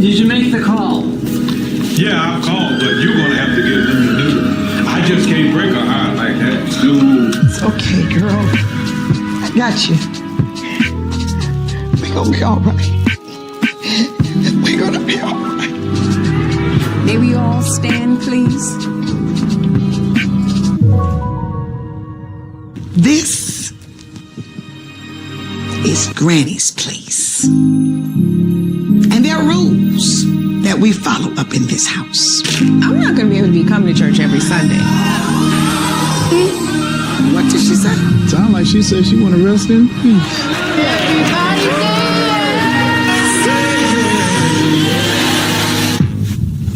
Did you make the call? Yeah, I called, but you're gonna have to get them to do it. I just can't break a heart like that. Dude. It's okay, girl. I got you. We're gonna be all right. We're gonna be all right. May we all stand, please? This is Granny's place. And there are rules that we follow up in this house. I'm not going to be able to be coming to church every Sunday. What did she say? Sound like she said she want to rest in peace.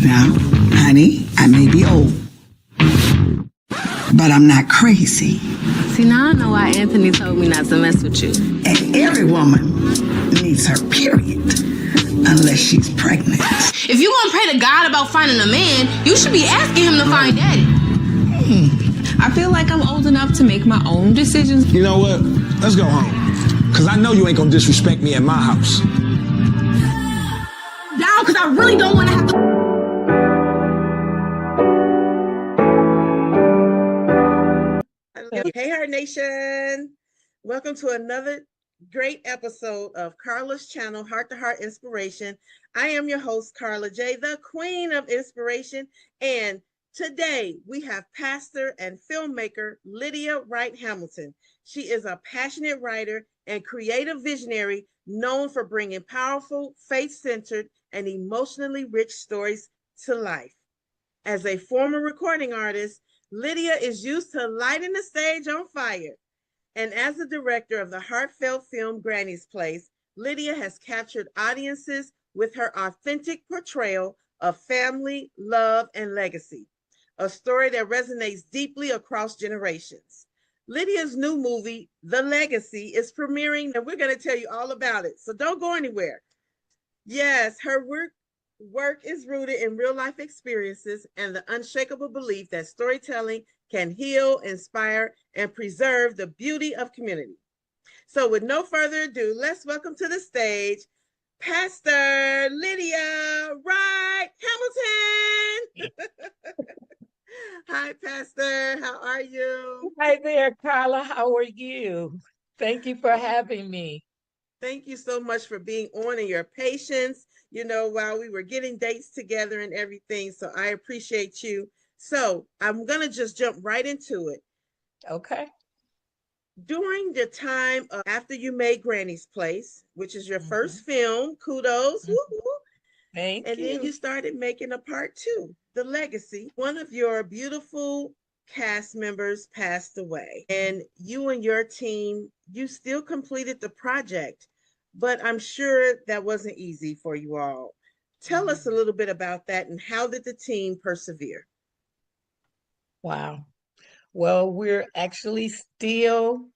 Now, honey, I may be old, but I'm not crazy. See, now I know why Anthony told me not to mess with you. And every woman needs her period, unless she's pregnant. If you want to pray to God about finding a man, you should be asking him to find daddy. I feel like I'm old enough to make my own decisions. You know what? Let's go home. Because I know you ain't going to disrespect me at my house. Down, because I really don't want to have to... Hey, Heart Nation. Welcome to another great episode of Carla's channel, Heart to Heart Inspiration. I am your host, Carla J, the Queen of Inspiration. And today we have pastor and filmmaker Lydia Wright Hamilton. She is a passionate writer and creative visionary known for bringing powerful, faith-centered, and emotionally rich stories to life. As a former recording artist, Lydia is used to lighting the stage on fire. And as the director of the heartfelt film Granny's Place, Lydia has captured audiences with her authentic portrayal of family, love, and legacy, a story that resonates deeply across generations. Lydia's new movie, The Legacy, is premiering, and we're going to tell you all about it. So don't go anywhere. Yes, her work is rooted in real-life experiences and the unshakable belief that storytelling can heal, inspire, and preserve the beauty of community. So with no further ado, let's welcome to the stage Pastor Lydia Wright Hamilton. Hi, Pastor. How are you? Hi there, Carla. How are you? Thank you for having me. Thank you so much for being on and your patience, while we were getting dates together and everything. So I appreciate you. So I'm going to just jump right into it. Okay. During the time after you made Granny's Place, which is your first film, kudos. Thank and you. then you started making a part 2, The Legacy. One of your beautiful cast members passed away, and you and your team, you still completed the project, but I'm sure that wasn't easy for you all. Tell us a little bit about that, and how did the team persevere? Wow. Well, we're actually still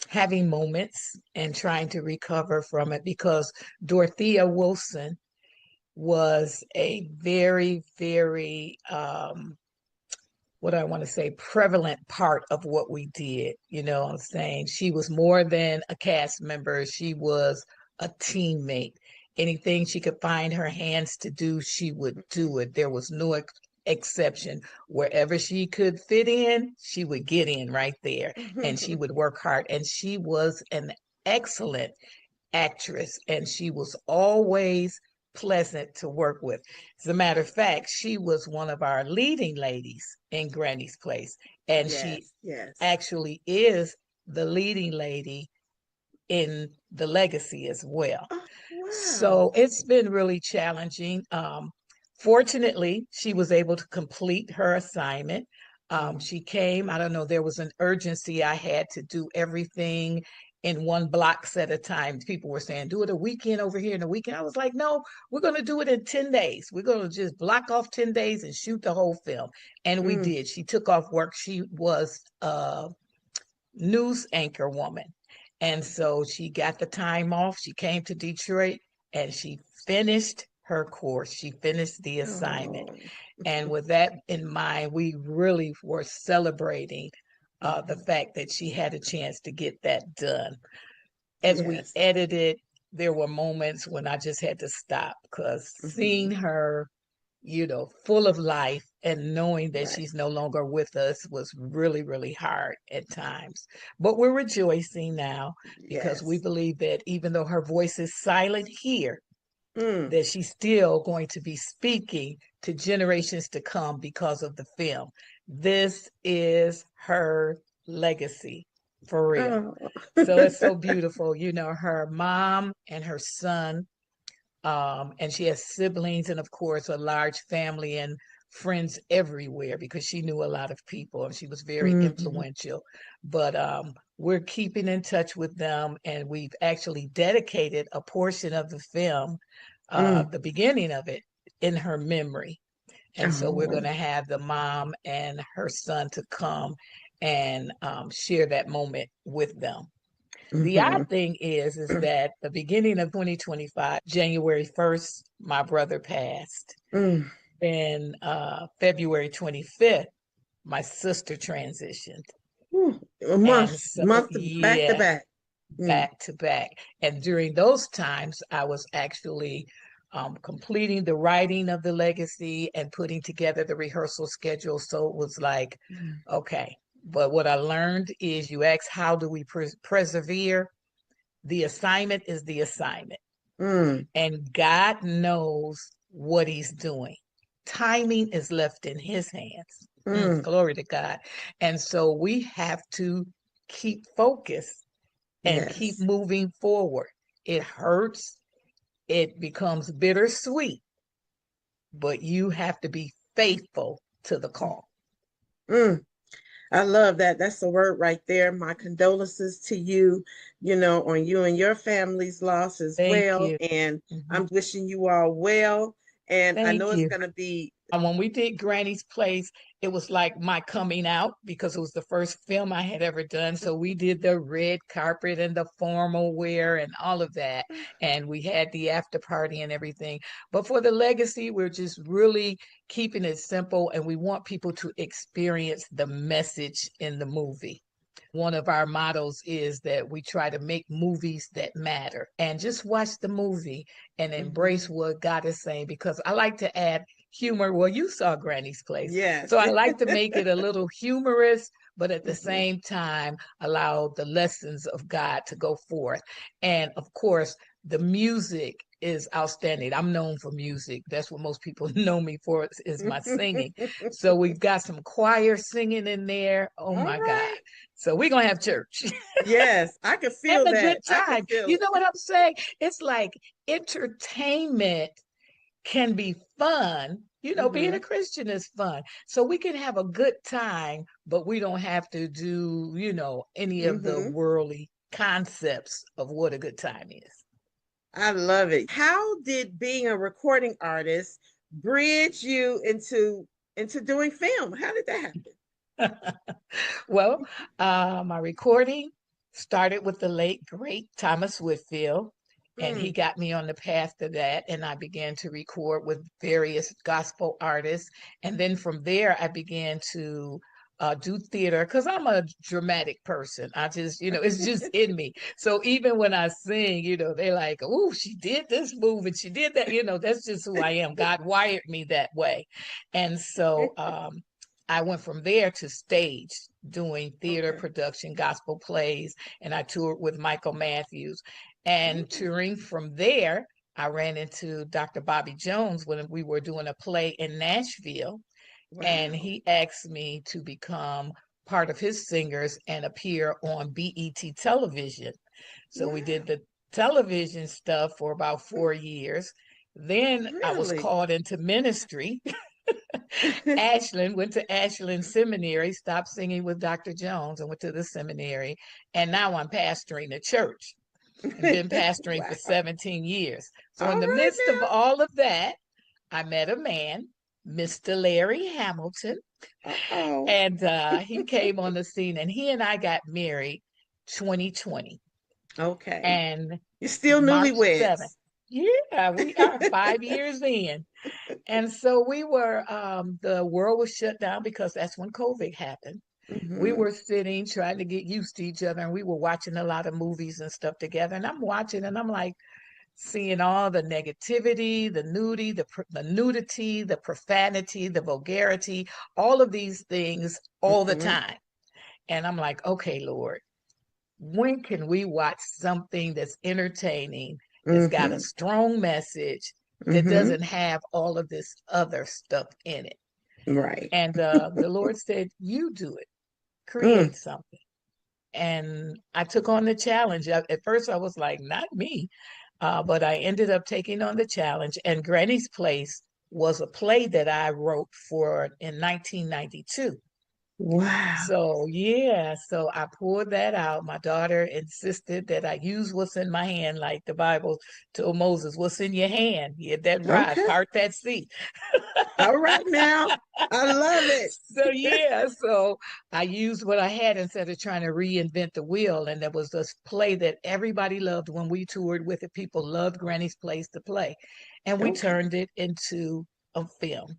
having moments and trying to recover from it, because Dorothea Wilson was a very, very, what I want to say, prevalent part of what we did. You know what I'm saying? She was more than a cast member. She was a teammate. Anything she could find her hands to do, she would do it. There was no exception. Wherever she could fit in, she would get in right there, and she would work hard. And she was an excellent actress, and she was always pleasant to work with. As a matter of fact, she was one of our leading ladies in Granny's Place, and she actually is the leading lady in The Legacy as well. Oh, wow. So it's been really challenging. Fortunately, she was able to complete her assignment. She came, I don't know, there was an urgency. I had to do everything in one block at a time. People were saying, do it a weekend over here and a weekend. I was like, no, we're going to do it in 10 days. We're going to just block off 10 days and shoot the whole film. And we did. She took off work. She was a news anchor woman. And so she got the time off. She came to Detroit and she finished her course. She finished the assignment. And with that in mind, we really were celebrating the fact that she had a chance to get that done. As we edited there were moments when I just had to stop because Mhm. seeing her, full of life and knowing that Right. she's no longer with us was really, really hard at times. But we're rejoicing now because we Yes. believe that even though her voice is silent here, Mm. that she's still going to be speaking to generations to come because of the film. This is her legacy for real. Oh. So it's so beautiful. Her mom and her son, and she has siblings and, of course, a large family and friends everywhere because she knew a lot of people and she was very Mhm. influential. But we're keeping in touch with them, and we've actually dedicated a portion of the film, Mm. the beginning of it, in her memory. And so we're going Oh. to have the mom and her son to come and share that moment with them. The Mhm. odd thing is that the beginning of 2025, January 1st, my brother passed. Mm. Then February 25th, my sister transitioned. Whew. A And month, so, back to yeah, back. Mm. back to back. And during those times, I was actually completing the writing of the legacy and putting together the rehearsal schedule. So it was like, Mm. okay. But what I learned is you ask, how do we persevere? The assignment is the assignment. Mm. And God knows what he's doing. Timing is left in his hands. Mm. Glory to God. And so we have to keep focused and keep Yes. moving forward. It hurts, it becomes bittersweet, but you have to be faithful to the call. Mm. I love that. That's the word right there. My condolences to you, on you and your family's loss as Thank well. you. And Mhm. I'm wishing you all well. And I know Thank it's you. going to be, And when we did Granny's Place, it was like my coming out because it was the first film I had ever done. So we did the red carpet and the formal wear and all of that. And we had the after party and everything. But for the legacy, we're just really keeping it simple. And we want people to experience the message in the movie. One of our mottos is that we try to make movies that matter, and just watch the movie and embrace what God is saying, because I like to add humor. Well, you saw Granny's Place. yes. So I like to make it a little humorous, but at the Mhm. same time, allow the lessons of God to go forth. And of course, the music is outstanding. I'm known for music. That's what most people know me for, is my singing. So we've got some choir singing in there. Oh All my God. right. So we're going to have church Yes, I can feel and a that. good I can time. feel You it. know what I'm saying? It's like entertainment can be fun. Being a Hmm. Christian is fun. So we can have a good time, but we don't have to do, any of the Hmm. worldly concepts of what a good time is. I love it. How did being a recording artist bridge you into doing film? How did that Well, my recording started with the late, great Thomas Whitfield, and he happen? got me on the path to that. And I began to record with various gospel artists. And then from there, I began to do theater because I'm a dramatic person. I just, it's just in me. So even when I sing, they're like, oh, she did this move and she did that. That's just who I am. God wired me that way. And so, I went from there to stage doing theater Okay. production, gospel plays, and I toured with Michael Matthews. And Mm. touring from there, I ran into Dr. Bobby Jones when we were doing a play in Nashville, and Wow. he asked me to become part of his singers and appear on BET television. So we Wow. did the television stuff for about 4 years. Then I was Really? called into ministry. Ashland, went to Ashland Seminary, stopped singing with Dr. Jones and went to the seminary. And now I'm pastoring a church and been pastoring for Wow. 17 years. So, in All the right midst of all of that, I met a man, Mr. Larry Hamilton, now. Uh-oh. and he came on the scene, and he and I got married 2020. Okay. And You're still March 7th, newlyweds. yeah, we are 5 years in. And so we were, the world was shut down because that's when COVID happened. We Hmm. were sitting trying to get used to each other, and we were watching a lot of movies and stuff together. And I'm watching and I'm like, seeing all the negativity, the nudity, the profanity, the vulgarity, all of these things all the Mhm. time. And I'm like, okay, Lord, when can we watch something that's entertaining, that's got a Mhm. strong message, that Mhm. doesn't have all of this other stuff in it? Right. And the Lord said, you do it, Mm. create something. And I took on the challenge. At first, I was like, not me. But I ended up taking on the challenge. And Granny's Place was a play that I wrote for in 1992. Wow. So yeah, so I pulled that out. My daughter insisted that I use what's in my hand, like the Bible told Moses, "What's in your hand? Hit that rod, Okay. part that sea." All right now. I love it. So yeah, so I used what I had instead of trying to reinvent the wheel. And there was this play that everybody loved when we toured with it. People loved Granny's Place to play, and we Okay. turned it into a film.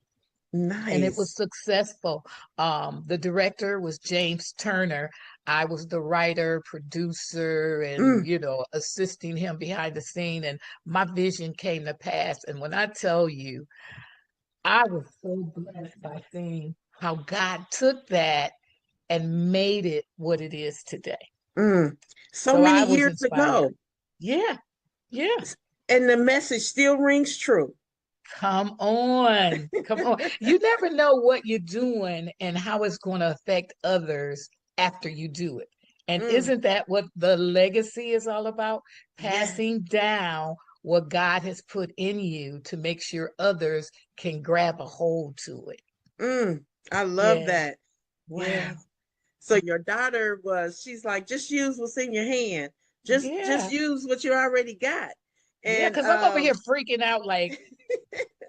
And it was Nice. successful. The director was James Turner. I was the writer, producer, and Mm. assisting him behind the scene. And my vision came to pass. And when I tell you, I was so blessed by seeing how God took that and made it what it is today. Mm. So So many I was years inspired. ago, Yeah, yeah. and the message still rings true. Come on. Come on. You never know what you're doing and how it's going to affect others after you do it. And Mm. isn't that what the legacy is all about? Yes. Passing down what God has put in you to make sure others can grab a hold to it. Mm. I love Yeah, that. yeah, Wow. So your daughter she's like, just use what's in your hand. Just yeah, use what you already got. yeah. And Because I'm over here freaking out like,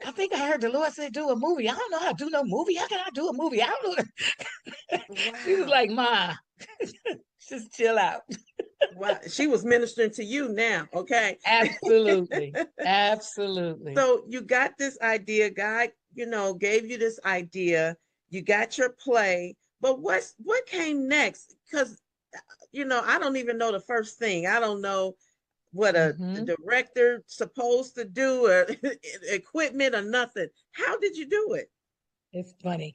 I think I heard the Lord say, do a movie. I don't know how to do no movie. How can I do a movie? I don't know. She was wow. like, Ma, just chill out. Wow. She was ministering to you now, okay? Absolutely. Absolutely. So you got this idea, God, gave you this idea. You got your play, but what came next? Because I don't even know the first thing. I don't know what a Hmm. director supposed to do or equipment or nothing. How did you do it? It's funny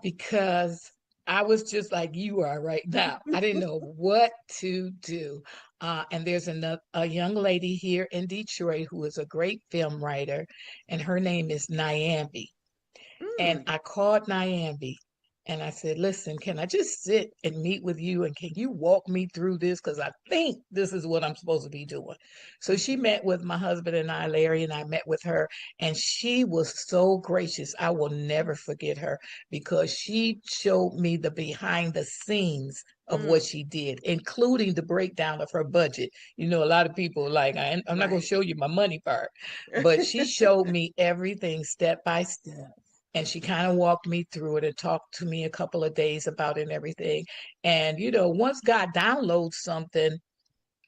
because I was just like you are right now. I didn't know what to do. And there's a young lady here in Detroit who is a great film writer, and her name is Nyambi. And Mm, I called Nyambi and I said, listen, can I just sit and meet with you? And can you walk me through this? Because I think this is what I'm supposed to be doing. So she mhm, met with my husband and I, Larry, and I met with her. And she was so gracious. I will never forget her because she showed me the behind the scenes of what mm, she did, including the breakdown of her budget. A lot of people are like, I'm not going to right. show you my money part, but she showed me everything step by step, and she kind of walked me through it and talked to me a couple of days about it and everything. And once God downloads something,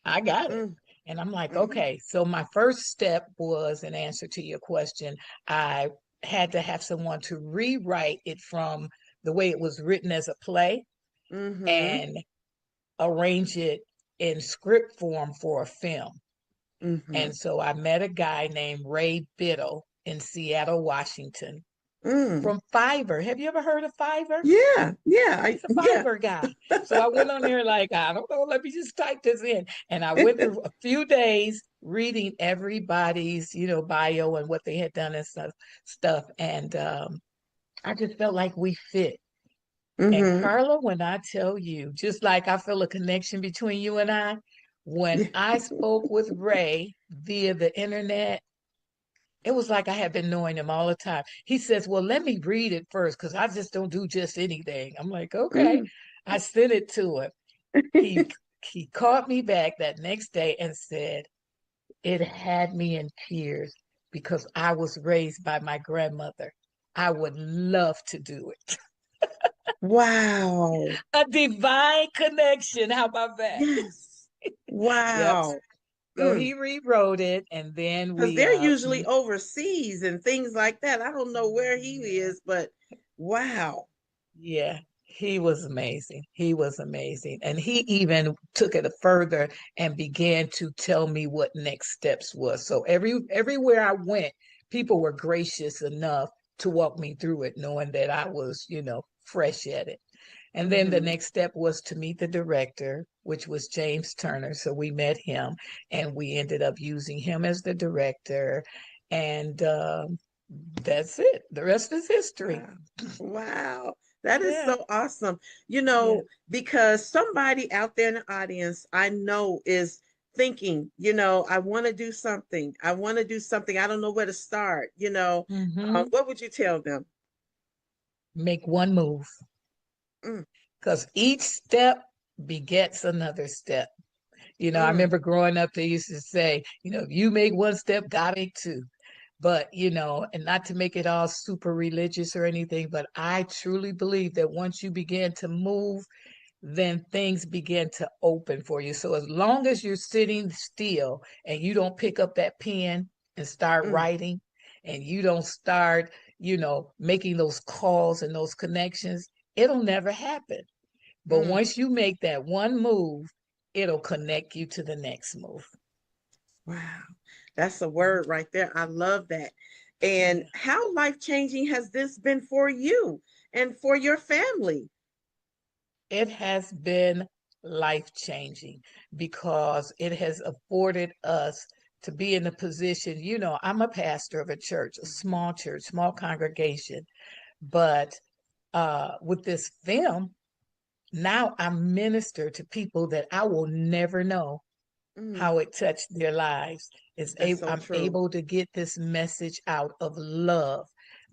I got it. Mm, And I'm like, mhm, okay. So my first step was, in answer to your question, I had to have someone to rewrite it from the way it was written as a play mhm, and arrange it in script form for a film. mhm, And so I met a guy named Ray Biddle in Seattle, Washington, mm. from Fiverr. Have you ever heard of Fiverr? Yeah, yeah, He's a yeah. Fiverr guy. So I went on there like, I don't know, let me just type this in. And I went through a few days reading everybody's, bio and what they had done and stuff. And I just felt like we fit. And Hmm. Carla, when I tell you, just like I feel a connection between you and I, when Yeah. I spoke with Ray via the internet, it was like I had been knowing him all the time. He says, well, let me read it first because I just don't do just anything. I'm like, okay. Mm. I sent it to him. He he called me back that next day and said, it had me in tears because I was raised by my grandmother. I would love to do it. Wow. A divine connection. How about that? Yes. Yep. Wow. So Mm. he rewrote it and then Because we they're usually overseas and things like that. I don't know where he is, but wow. yeah. He was amazing. He was amazing. And he even took it further and began to tell me what next steps was. So everywhere I went, people were gracious enough to walk me through it, knowing that I was, fresh at it. And then the Mm-hmm. next step was to meet the director, which was James Turner. So we met him and we ended up using him as the director. And that's it. The rest is history. Wow. Wow. That is Yeah. so awesome. Yeah. Because somebody out there in the audience I know is thinking, I want to do something. I want to do something. I don't know where to start. Hmm. What would you tell them? Make one move Mm, because each step begets another step. I mm, remember growing up, they used to say, if you make one step, God make two. But, and not to make it all super religious or anything, but I truly believe that once you begin to move, then things begin to open for you. So as long as you're sitting still and you don't pick up that pen and start mm, writing and you don't start, making those calls and those connections, it'll never happen. But mm. once you make that one move, it'll connect you to the next move. Wow. That's a word right there. I love that. And Yeah. how life-changing has this been for you and for your family? It has been life changing because it has afforded us to be in a position. I'm a pastor of a church, small congregation, but with this film, now I minister to people that I will never know Mm, how it touched their lives. that's so I'm true. able to get this message out of love,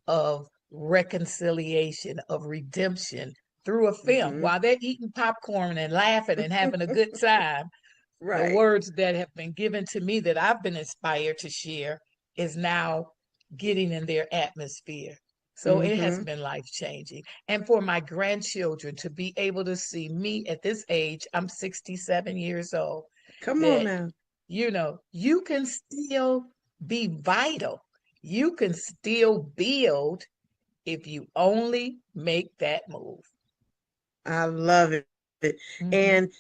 of reconciliation, of redemption through a film. Hmm. While they're eating popcorn and laughing and having a good time, the Right. words that have been given to me that I've been inspired to share is now getting in their atmosphere. So it has Hmm. been life changing. And for my grandchildren to be able to see me at this age, I'm 67 years old, Come on that, now. you can still be vital. You can still build if you only make that move. I love it. Mhm. And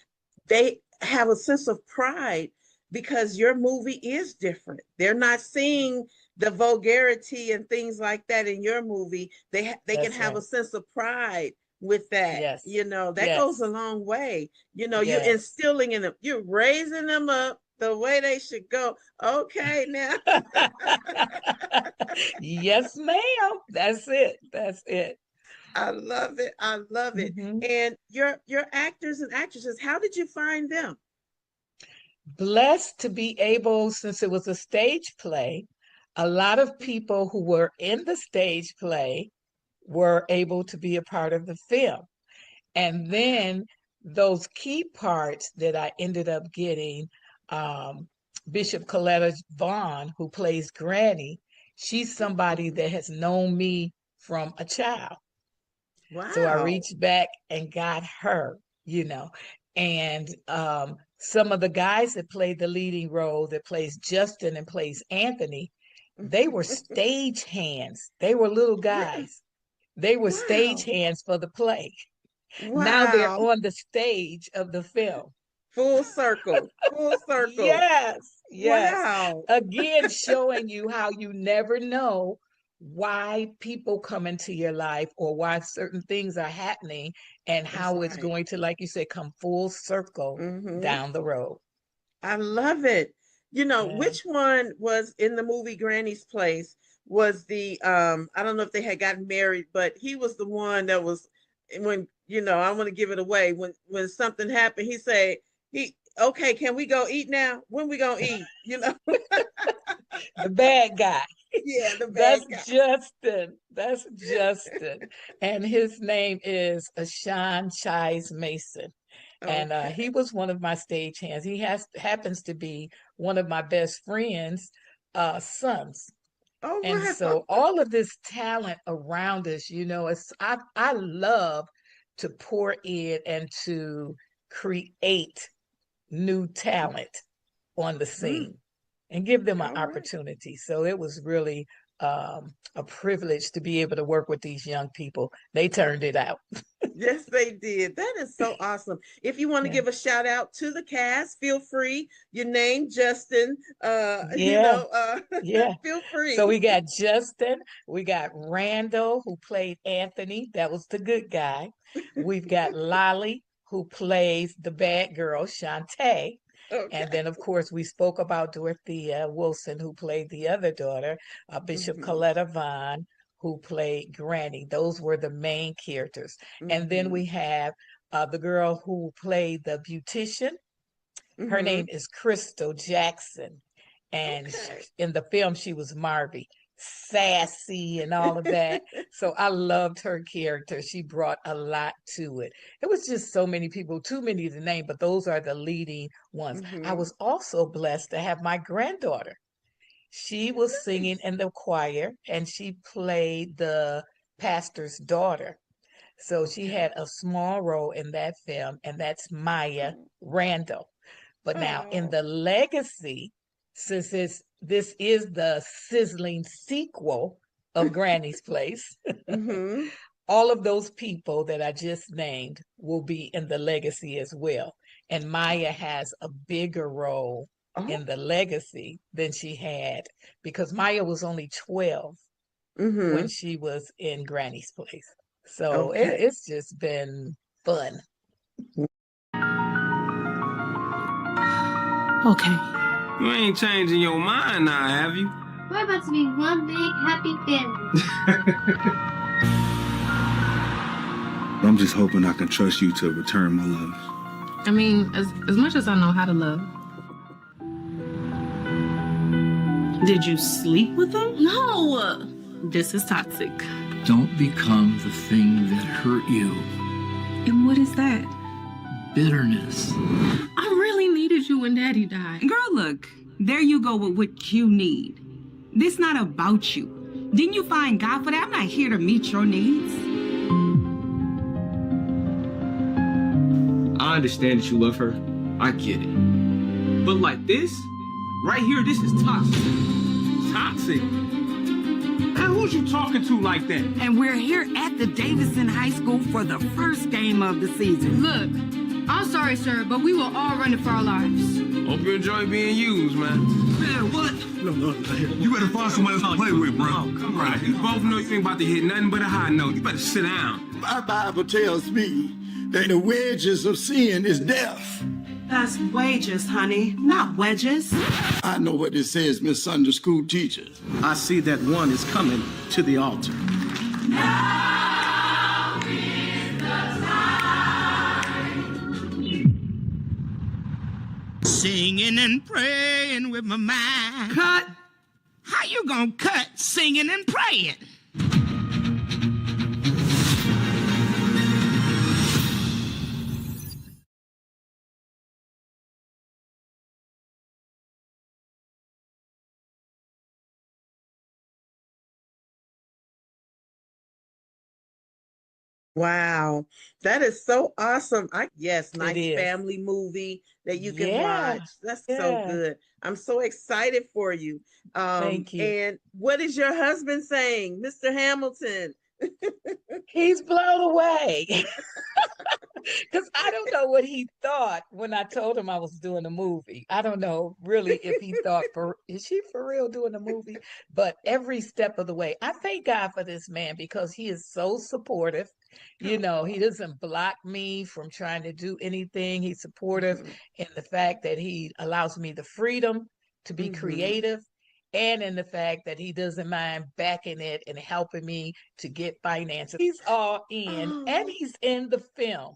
they have a sense of pride because your movie is different. They're not seeing the vulgarity and things like that in your movie. They can That's have a right. sense of pride with that. Yes. That goes a Yes. long way. You're Yes. instilling in them, you're raising them up the way they should go. Okay, now. Yes, ma'am. That's it. That's it. I love it. I love it. Mhm. And your actors and actresses, how did you find them? Blessed to be able, since it was a stage play, a lot of people who were in the stage play were able to be a part of the film. And then those key parts that I ended up getting, um, Bishop Coletta Vaughn, who plays Granny, she's somebody Mhm. that has known me from a child. So I Wow. reached back and got her, you know. And some of the guys that played the leading role, that plays Justin and plays Anthony, they were stage hands. They were little Really? guys. They were stage Wow. hands for the play. Now they're Wow. on the stage of the film. Full circle. Full circle. Yes, yes. Wow. Again, showing you how you never know why people come into your life or why certain things are happening and That's how it's right. going to, like you said, come full circle Hmm. down the road. I love it. Yeah. Which one was in the movie Granny's Place? Was the I don't know if they had gotten married, but he was the one that was when, I want to give it away. When something happened, he said, okay, can we go eat now? When we gonna eat? The bad guy. Yeah, the bad That's guy. Justin. That's Justin. And his name is Ashan Chise Mason. And he Okay. was one of my stage hands. He happens to be one of my best friends' sons. Oh And wow. so all of this talent around us, I love to pour in and to create new talent on the Mm, scene and give them an all right. opportunity. So it was really a privilege to be able to work with these young people. They turned it out. Yes, they did. That is so awesome. If you want to Yeah. give a shout out to the cast, feel free. Your name, Justin. Yeah. Yeah. Feel free. So we got Justin, we got Randall, who played Anthony. That was the good guy. We've got Lolly, who plays the bad girl, Shantae. Okay. And then, of course, we spoke about Dorothea Wilson, who played the other daughter, Bishop Coletta Vaughn, who played Granny. Those were the main characters. And then we have the girl who played the beautician. Her name is Crystal Jackson. And in the film, she was Marvy, sassy and all of that. So I loved her character. She brought a lot to it. It was just so many people, too many to name, but those are the leading ones. I was also blessed to have my granddaughter. She was singing in the choir and she played the pastor's daughter. So she had a small role in that film, and that's Maya Randall. But now in the legacy, since this is the sizzling sequel of Granny's Place, all of those people that I just named will be in the legacy as well. And Maya has a bigger role in the legacy than she had, because Maya was only 12 when she was in Granny's Place. So it's just been fun. Okay. You ain't changing your mind now, have you? We're about to be one big happy family. I'm just hoping I can trust you to return my love. I mean, as much as I know how to love. Did you sleep with him? No! This is toxic. Don't become the thing that hurt you. And what is that? Bitterness. I really needed you when Daddy died. Girl, look, there you go with what you need. This not about you. Didn't you find God for that? I'm not here to meet your needs. I understand that you love her. I get it. But like this, right here, this is toxic. Toxic? Man, who's you talking to like that? And we're here at the Davidson High School for the first game of the season. Look, I'm sorry, sir, but we were all running for our lives. Hope you enjoy being used, man. Man, what? No, you better find somebody else to play with, bro. Oh, come on. You both know you ain't about to hit nothing but a high note. You better sit down. My Bible tells me that the wages of sin is death. That's wages, honey, not wedges. I know what it says, Miss Sunday School teacher. I see that one is coming to the altar. Now is the time. Singing and praying with my mind. Cut. How you gonna cut singing and praying? Wow, that is so awesome. Nice is. family movie that you can watch. That's so good. I'm so excited for you. Thank you. And what is your husband saying, Mr. Hamilton? He's blown away. Because I don't know what he thought when I told him I was doing a movie. I don't know really if he thought, is she for real doing a movie? But every step of the way, I thank God for this man because he is so supportive. You know, he doesn't block me from trying to do anything. He's supportive in the fact that he allows me the freedom to be creative, and in the fact that he doesn't mind backing it and helping me to get finances. He's all in, and he's in the film.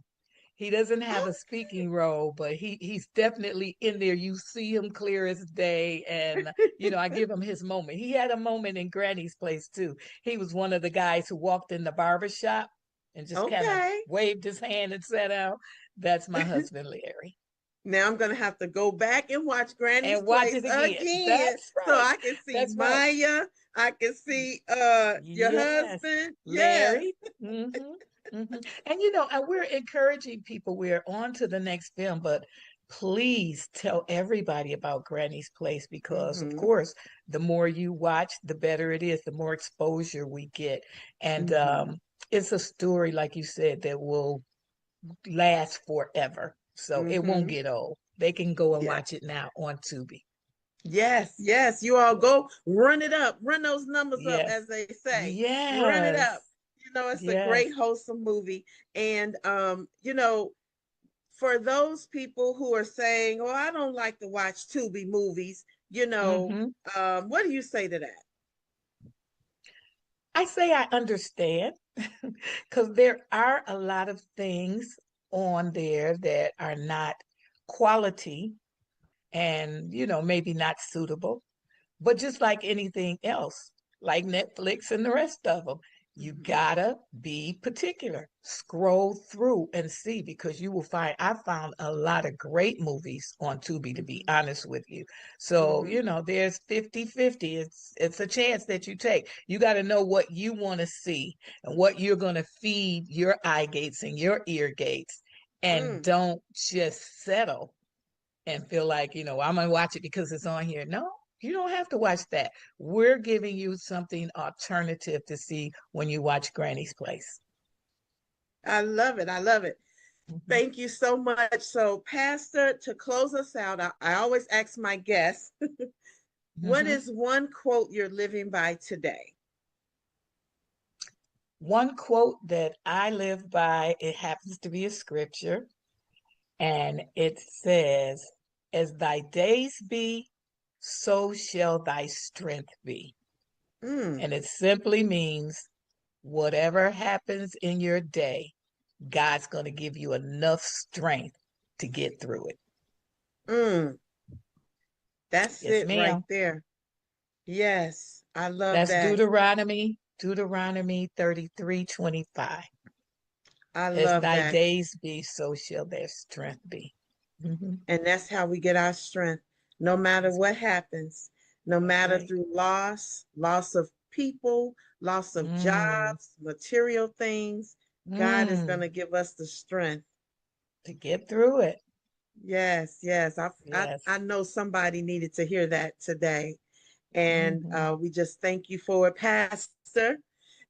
He doesn't have a speaking role, but he's definitely in there. You see him clear as day, and you know, I give him his moment. He had a moment in Granny's Place too. He was one of the guys who walked in the barber shop and just kind of waved his hand and sat down. That's my husband, Larry. Now I'm gonna have to go back and watch Granny's And watch Place it again. That's right. so I can see That's Maya. right. I can see your husband, Larry. And you know, and we're encouraging people. We're on to the next film, but please tell everybody about Granny's Place because, of Mhm. course, the more you watch, the better it is, the more exposure we get. And Mhm. it's a story, like you said, that will last forever. So it won't Mhm. get old. They can go and Yeah. watch it now on Tubi. Yes, yes. You all go run it up, run those numbers up, Yes. as they say. Run it Yes. up. You know, it's a Yes. great wholesome movie. And for those people who are saying, "Oh, I don't like to watch Tubi movies," Hmm. what do you say to that? I say I understand because there are a lot of things on there that are not quality and, maybe not suitable. But just like anything else, like Netflix and the rest of them, you Mhm. gotta be particular. Scroll through and see because you will find I found a lot of great movies on Tubi, to be honest with you. So, Mhm. there's 50-50. It's a chance that you take. You got to know what you want to see and what you're going to feed your eye gates and your ear gates, and Mm. don't just settle and feel like, I'm going to watch it because it's on here. No, you don't have to watch that. We're giving you something alternative to see when you watch Granny's Place. I love it. I love it. Mhm. Thank you so much. So, Pastor, to close us out, I always ask my guests, what Mhm. is one quote you're living by today? One quote that I live by, it happens to be a scripture, and it says, "As thy days be, so shall thy strength be." Mm. And it simply means whatever happens in your day, God's going to give you enough strength to get through it. Mm. That's Yes, it right ma'am. there. Yes, I love That's that. Deuteronomy 33:25. I As love thy that. days be, so shall their strength be. Mhm. And that's how we get our strength, no matter what happens, no That's matter right. through loss of people, loss of Mm, jobs, material things. God is going mm, to give us the strength. to get through it. Yes, yes. Yes. I know somebody needed to hear that today. And Mhm. we just thank you for it, Pastor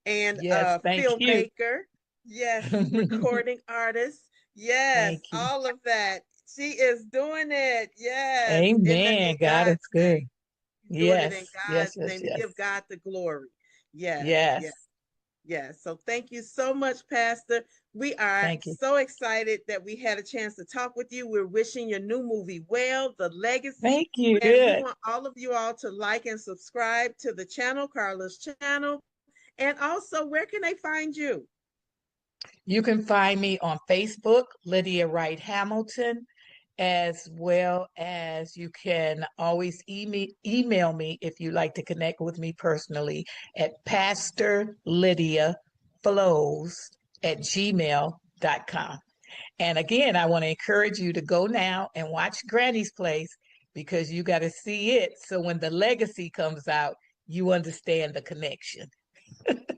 and Yes, thank you. filmmaker. Yes, recording artist. Yes, Thank you. all of that. She is doing it. Yes, in Amen. God is God's good. name. She's doing it in Yes, yes, God's yes, name to yes. give God the glory. Yes, yes. Yes. Yes. So thank you so much, Pastor. We are Thank you. so excited that we had a chance to talk with you. We're wishing your new movie well, The Legacy. Thank you. And we Good. want all of you all to like and subscribe to the channel, Carla's channel. And also, where can they find you? You can find me on Facebook, Lydia Wright Hamilton, as well as you can always email me if you like to connect with me personally at pastorlydiaflows@gmail.com. And again, I want to encourage you to go now and watch Granny's Place because you got to see it. So when the legacy comes out, you understand the connection.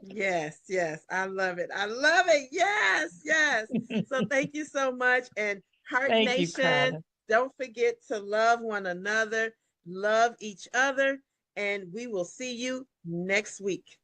Yes, yes. I love it. I love it. Yes, yes. So thank you so much. And Heart Thank you, Nation, Carla. don't forget to love one another, love each other, and we will see you next week.